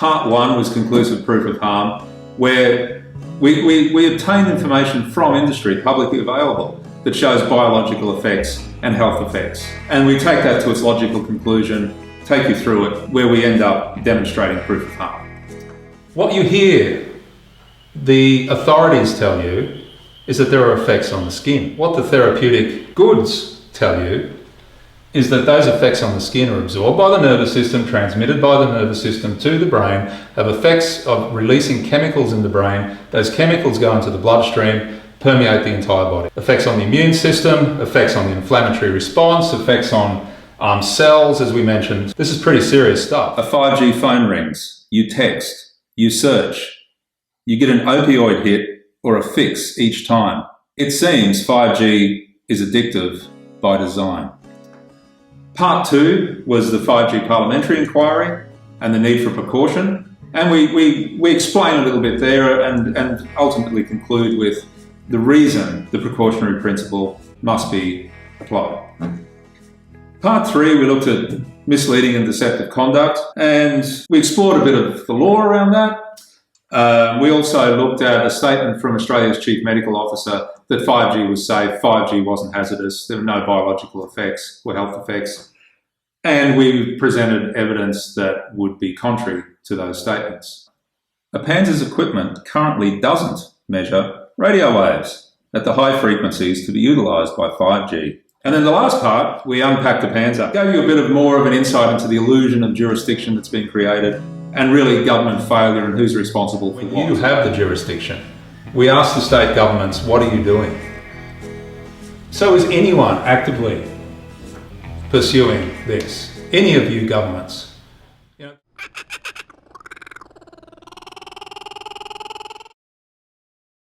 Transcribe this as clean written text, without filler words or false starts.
Part 1 was conclusive proof of harm, where we obtained information from industry, publicly available, that shows biological effects and health effects. And we take that to its logical conclusion, take you through it, where we end up demonstrating proof of harm. What you hear the authorities tell you is that there are effects on the skin. What the therapeutic goods tell you is that those effects on the skin are absorbed by the nervous system, transmitted by the nervous system to the brain, have effects of releasing chemicals in the brain. Those chemicals go into the bloodstream, permeate the entire body. Effects on the immune system, effects on the inflammatory response, effects on cells, as we mentioned. This is pretty serious stuff. A 5G phone rings, you text, you search, you get an opioid hit or a fix each time. It seems 5G is addictive by design. Part 2 was the 5G Parliamentary inquiry and the need for precaution. And we explain a little bit there and ultimately conclude with the reason the precautionary principle must be applied. Part 3, we looked at misleading and deceptive conduct, and we explored a bit of the law around that. We also looked at a statement from Australia's Chief Medical Officer that 5G was safe, 5G wasn't hazardous, there were no biological effects or health effects. And we presented evidence that would be contrary to those statements. APANZA's equipment currently doesn't measure radio waves at the high frequencies to be utilised by 5G. And then the last part, we unpacked APANZA, gave you a bit more of an insight into the illusion of jurisdiction that's been created and really government failure and who's responsible for what. You have the jurisdiction. We asked the state governments, what are you doing? So is anyone actively pursuing this? Any of you governments?